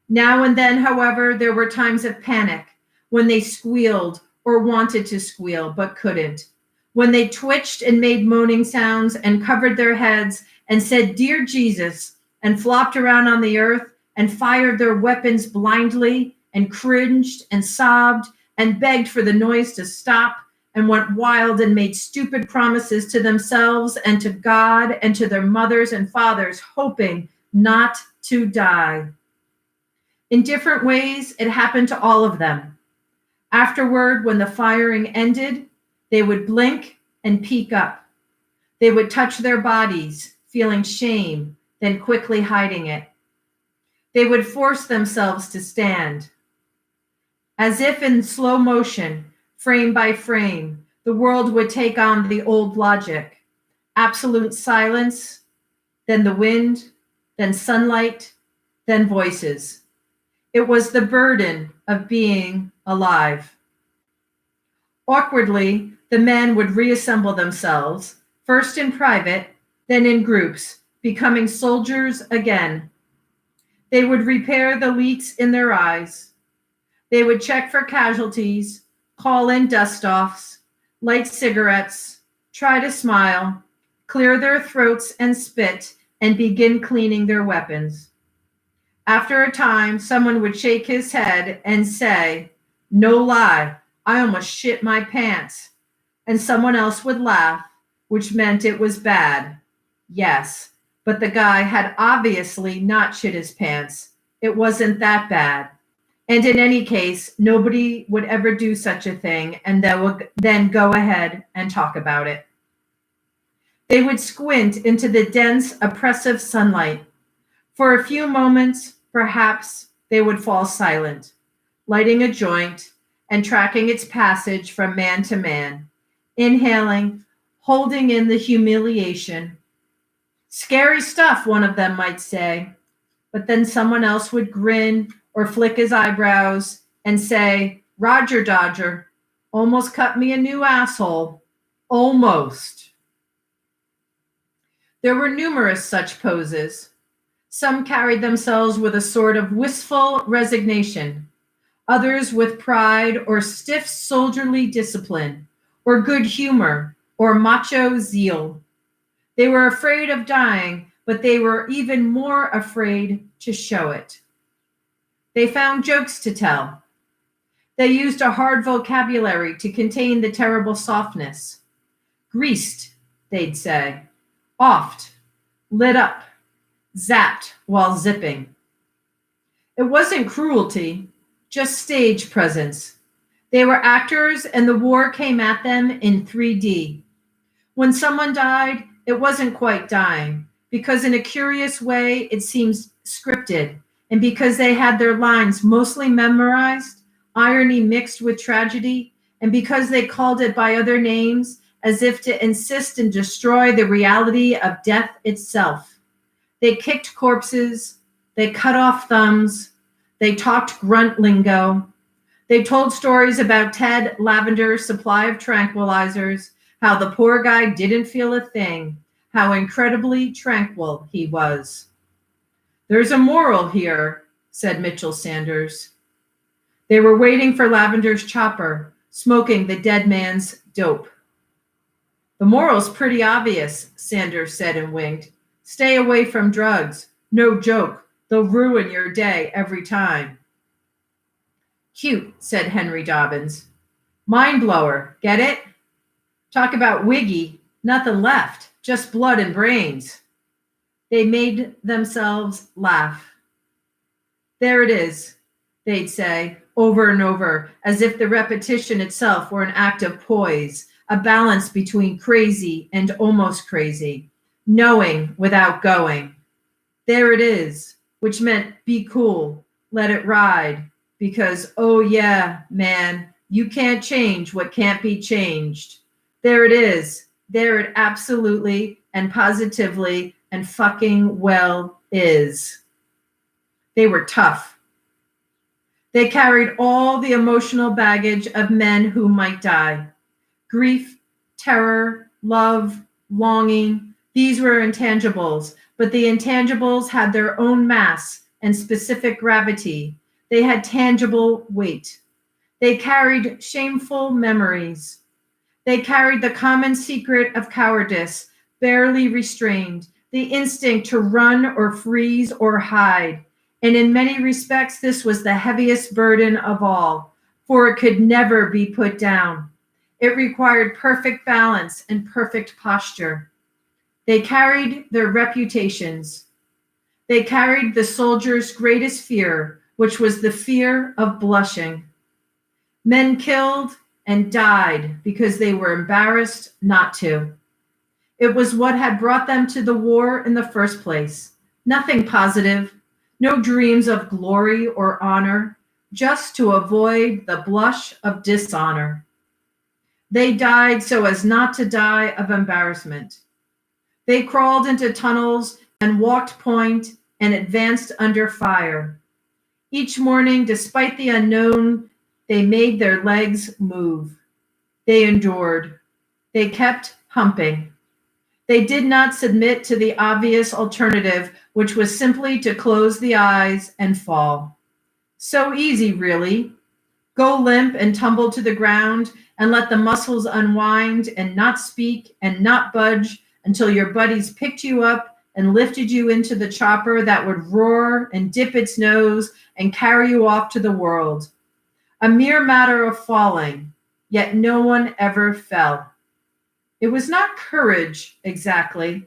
Now and then, however, there were times of panic, when they squealed or wanted to squeal but couldn't, when they twitched and made moaning sounds and covered their heads and said, "Dear Jesus," and flopped around on the earth and fired their weapons blindly and cringed and sobbed and begged for the noise to stop and went wild and made stupid promises to themselves and to God and to their mothers and fathers, hoping not to die. In different ways, it happened to all of them. Afterward, when the firing ended, they would blink and peek up. They would touch their bodies, feeling shame, then quickly hiding it. They would force themselves to stand. As if in slow motion, frame by frame, the world would take on the old logic. Absolute silence, then the wind, then sunlight, then voices. It was the burden of being alive. Awkwardly, the men would reassemble themselves, first in private, then in groups, becoming soldiers again. They would repair the leaks in their eyes. They would check for casualties, call in dust-offs, light cigarettes, try to smile, clear their throats and spit, and begin cleaning their weapons. After a time, someone would shake his head and say, "No lie, I almost shit my pants." And someone else would laugh, which meant it was bad. Yes, but the guy had obviously not shit his pants. It wasn't that bad. And in any case, nobody would ever do such a thing, and they would then go ahead and talk about it. They would squint into the dense, oppressive sunlight. For a few moments, perhaps, they would fall silent, lighting a joint and tracking its passage from man to man, inhaling, holding in the humiliation. Scary stuff, one of them might say, but then someone else would grin or flick his eyebrows and say, "Roger Dodger, almost cut me a new asshole. Almost." There were numerous such poses. Some carried themselves with a sort of wistful resignation, others with pride or stiff soldierly discipline, or good humor, or macho zeal. They were afraid of dying, but they were even more afraid to show it. They found jokes to tell. They used a hard vocabulary to contain the terrible softness. Greased, they'd say. Offed, lit up, zapped while zipping. It wasn't cruelty, just stage presence. They were actors, and the war came at them in 3D. When someone died, it wasn't quite dying, because in a curious way, it seems scripted, and because they had their lines mostly memorized, irony mixed with tragedy, and because they called it by other names, as if to insist and destroy the reality of death itself. They kicked corpses, they cut off thumbs, they talked grunt lingo, they told stories about Ted Lavender's supply of tranquilizers, how the poor guy didn't feel a thing, how incredibly tranquil he was. "There's a moral here," said Mitchell Sanders. They were waiting for Lavender's chopper, smoking the dead man's dope. "The moral's pretty obvious," Sanders said and winked. "Stay away from drugs. No joke. They'll ruin your day every time." "Cute," said Henry Dobbins. "Mind blower, get it? Talk about wiggy, nothing left, just blood and brains." They made themselves laugh. "There it is," they'd say, over and over, as if the repetition itself were an act of poise, a balance between crazy and almost crazy, knowing without going. "There it is," which meant be cool, let it ride, because, oh yeah, man, you can't change what can't be changed. There it is. There it absolutely and positively and fucking well is. They were tough. They carried all the emotional baggage of men who might die. Grief, terror, love, longing, these were intangibles, but the intangibles had their own mass and specific gravity. They had tangible weight. They carried shameful memories. They carried the common secret of cowardice, barely restrained, the instinct to run or freeze or hide. And in many respects, this was the heaviest burden of all, for it could never be put down. It required perfect balance and perfect posture. They carried their reputations. They carried the soldier's greatest fear, which was the fear of blushing. Men killed and died because they were embarrassed not to. It was what had brought them to the war in the first place. Nothing positive, no dreams of glory or honor, just to avoid the blush of dishonor. They died so as not to die of embarrassment. They crawled into tunnels and walked point and advanced under fire. Each morning, despite the unknown, they made their legs move. They endured. They kept humping. They did not submit to the obvious alternative, which was simply to close the eyes and fall. So easy, really. Go limp and tumble to the ground and let the muscles unwind and not speak and not budge until your buddies picked you up and lifted you into the chopper that would roar and dip its nose and carry you off to the world. A mere matter of falling, yet no one ever fell. It was not courage, exactly.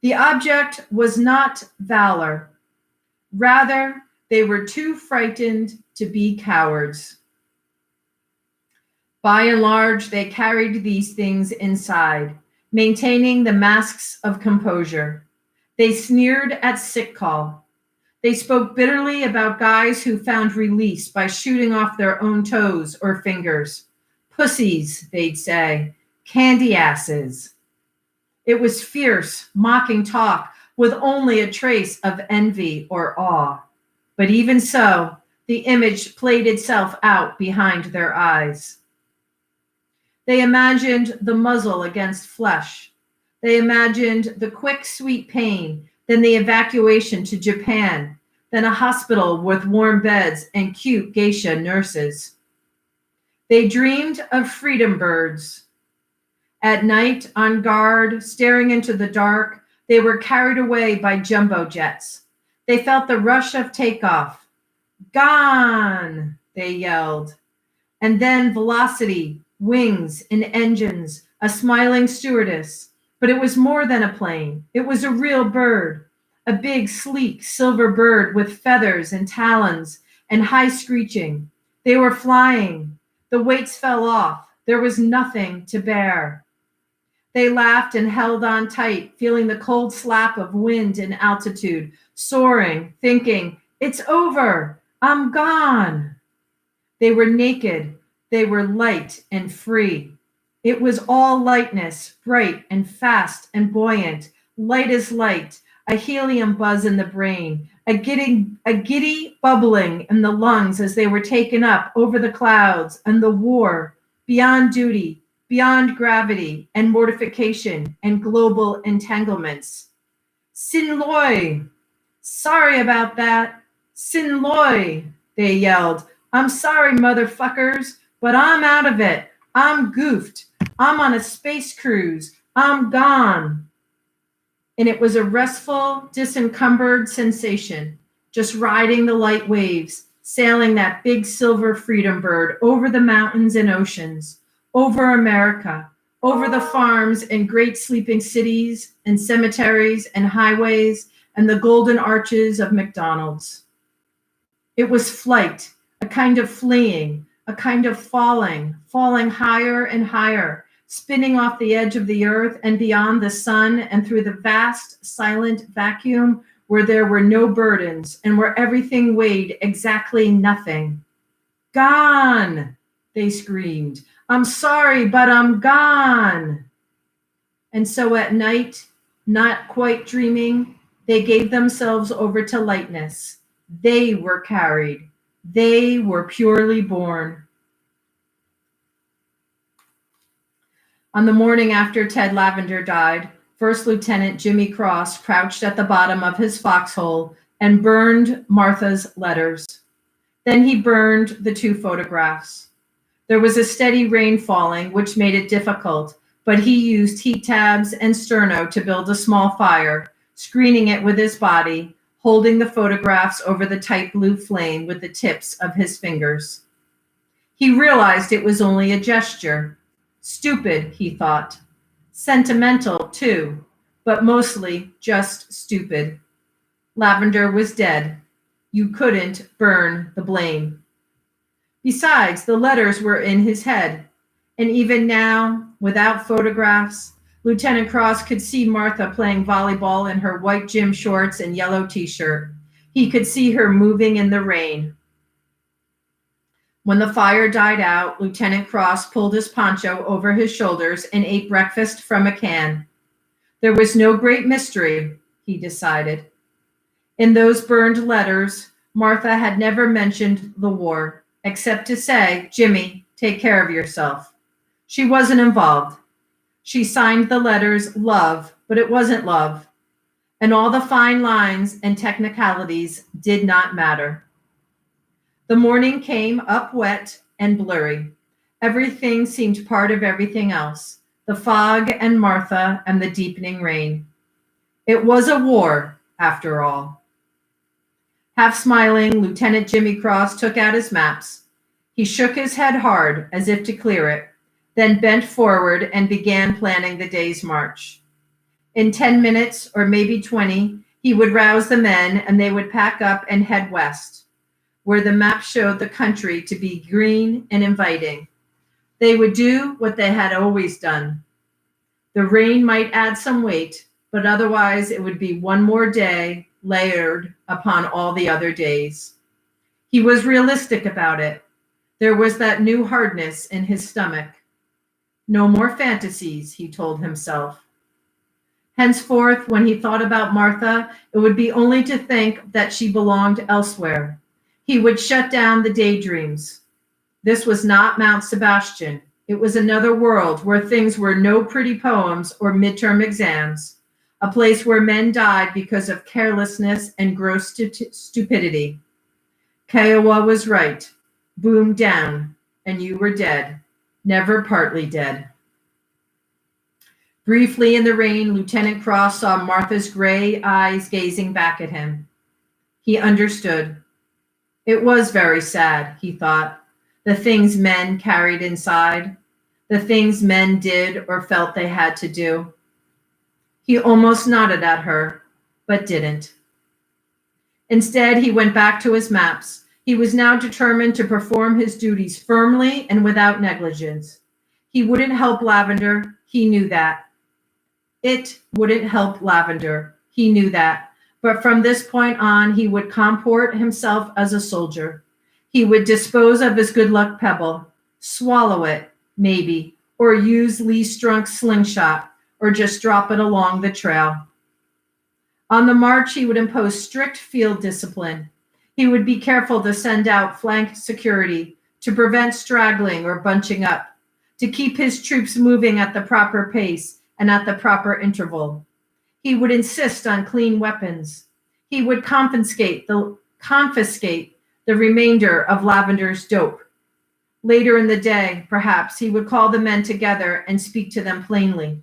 The object was not valor. Rather, they were too frightened to be cowards. By and large, they carried these things inside, maintaining the masks of composure. They sneered at sick call. They spoke bitterly about guys who found release by shooting off their own toes or fingers. Pussies, they'd say, candy asses. It was fierce, mocking talk with only a trace of envy or awe. But even so, the image played itself out behind their eyes. They imagined the muzzle against flesh. They imagined the quick, sweet pain, then the evacuation to Japan, then a hospital with warm beds and cute geisha nurses. They dreamed of freedom birds. At night, on guard, staring into the dark, they were carried away by jumbo jets. They felt the rush of takeoff. Gone, they yelled. And then velocity, wings and engines, a smiling stewardess. But it was more than a plane. It was a real bird, a big, sleek silver bird with feathers and talons and high screeching. They were flying. The weights fell off. There was nothing to bear. They laughed and held on tight, feeling the cold slap of wind and altitude, soaring, thinking, it's over. I'm gone. They were naked. They were light and free. It was all lightness, bright and fast and buoyant, light as light, a helium buzz in the brain, a giddy bubbling in the lungs as they were taken up over the clouds and the war, beyond duty, beyond gravity and mortification and global entanglements. Sin Loy! Sorry about that. Sin Loy, they yelled. I'm sorry, motherfuckers, but I'm out of it. I'm goofed. I'm on a space cruise. I'm gone. And it was a restful, disencumbered sensation, just riding the light waves, sailing that big silver freedom bird over the mountains and oceans, over America, over the farms and great sleeping cities and cemeteries and highways and the golden arches of McDonald's. It was flight, a kind of fleeing, a kind of falling higher and higher, spinning off the edge of the earth and beyond the sun and through the vast, silent vacuum where there were no burdens and where everything weighed exactly nothing. Gone, they screamed. I'm sorry, but I'm gone. And so at night, not quite dreaming, they gave themselves over to lightness. They were carried. They were purely born. On the morning after Ted Lavender died, First Lieutenant Jimmy Cross crouched at the bottom of his foxhole and burned Martha's letters. Then he burned the 2 photographs. There was a steady rain falling, which made it difficult, but he used heat tabs and sterno to build a small fire, screening it with his body, holding the photographs over the tight blue flame with the tips of his fingers. He realized it was only a gesture. Stupid, he thought. Sentimental, too, but mostly just stupid. Lavender was dead. You couldn't burn the blame. Besides, the letters were in his head, and even now, without photographs, Lieutenant Cross could see Martha playing volleyball in her white gym shorts and yellow t-shirt. He could see her moving in the rain. When the fire died out, Lieutenant Cross pulled his poncho over his shoulders and ate breakfast from a can. There was no great mystery, he decided. In those burned letters, Martha had never mentioned the war, except to say, "Jimmy, take care of yourself." She wasn't involved. She signed the letters love, but it wasn't love. And all the fine lines and technicalities did not matter. The morning came up wet and blurry. Everything seemed part of everything else, the fog and Martha and the deepening rain. It was a war, after all. Half smiling, Lieutenant Jimmy Cross took out his maps. He shook his head hard, as if to clear it, then bent forward and began planning the day's march. In 10 minutes, or maybe 20, he would rouse the men and they would pack up and head west, where the map showed the country to be green and inviting. They would do what they had always done. The rain might add some weight, but otherwise it would be one more day layered upon all the other days. He was realistic about it. There was that new hardness in his stomach. No more fantasies, he told himself. Henceforth, when he thought about Martha, it would be only to think that she belonged elsewhere. He would shut down the daydreams. This was not Mount Sebastian. It was another world where things were no pretty poems or midterm exams, a place where men died because of carelessness and gross stupidity. Kiowa was right. Boom down, and you were dead, never partly dead. Briefly in the rain, Lieutenant Cross saw Martha's gray eyes gazing back at him. He understood. It was very sad, he thought, the things men carried inside, the things men did or felt they had to do. He almost nodded at her, but didn't. Instead, he went back to his maps. He was now determined to perform his duties firmly and without negligence. He wouldn't help Lavender, he knew that. It wouldn't help Lavender, he knew that. But from this point on, he would comport himself as a soldier. He would dispose of his good luck pebble, swallow it, maybe, or use Lee Strunk's slingshot, or just drop it along the trail. On the march, he would impose strict field discipline. He would be careful to send out flank security to prevent straggling or bunching up, to keep his troops moving at the proper pace and at the proper interval. He would insist on clean weapons. He would confiscate the remainder of Lavender's dope. Later in the day, perhaps, he would call the men together and speak to them plainly.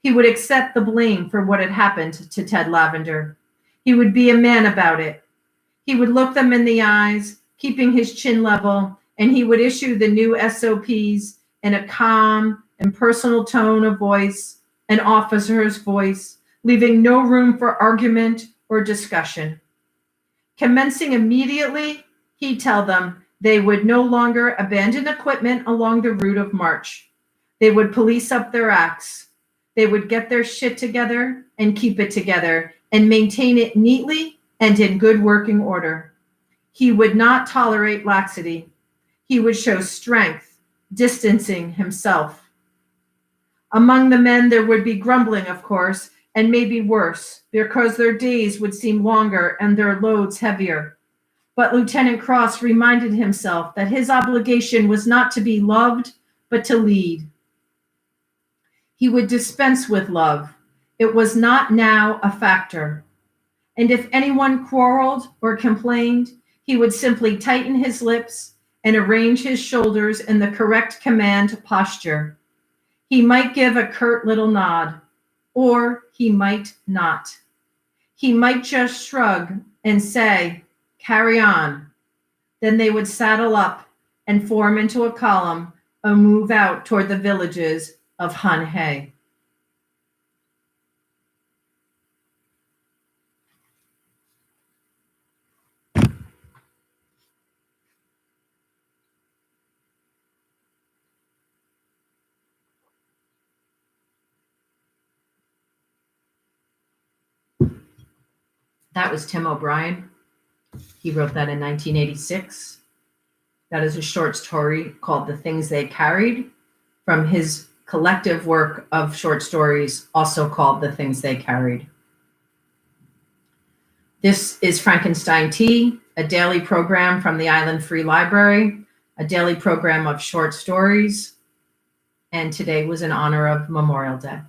He would accept the blame for what had happened to Ted Lavender. He would be a man about it. He would look them in the eyes, keeping his chin level, and he would issue the new SOPs in a calm and personal tone of voice, an officer's voice, leaving no room for argument or discussion. Commencing immediately, he'd tell them they would no longer abandon equipment along the route of march. They would police up their acts. They would get their shit together and keep it together and maintain it neatly and in good working order. He would not tolerate laxity. He would show strength, distancing himself. Among the men, there would be grumbling, of course, and maybe worse, because their days would seem longer and their loads heavier. But Lieutenant Cross reminded himself that his obligation was not to be loved, but to lead. He would dispense with love. It was not now a factor. And if anyone quarreled or complained, he would simply tighten his lips and arrange his shoulders in the correct command posture. He might give a curt little nod, or he might not. He might just shrug and say, "Carry on." Then they would saddle up and form into a column and move out toward the villages of Han He. That was Tim O'Brien. He wrote that in 1986. That is a short story called The Things They Carried, from his collective work of short stories, also called The Things They Carried. This is Frankenstein Tea, a daily program from the Island Free Library, a daily program of short stories. And today was in honor of Memorial Day.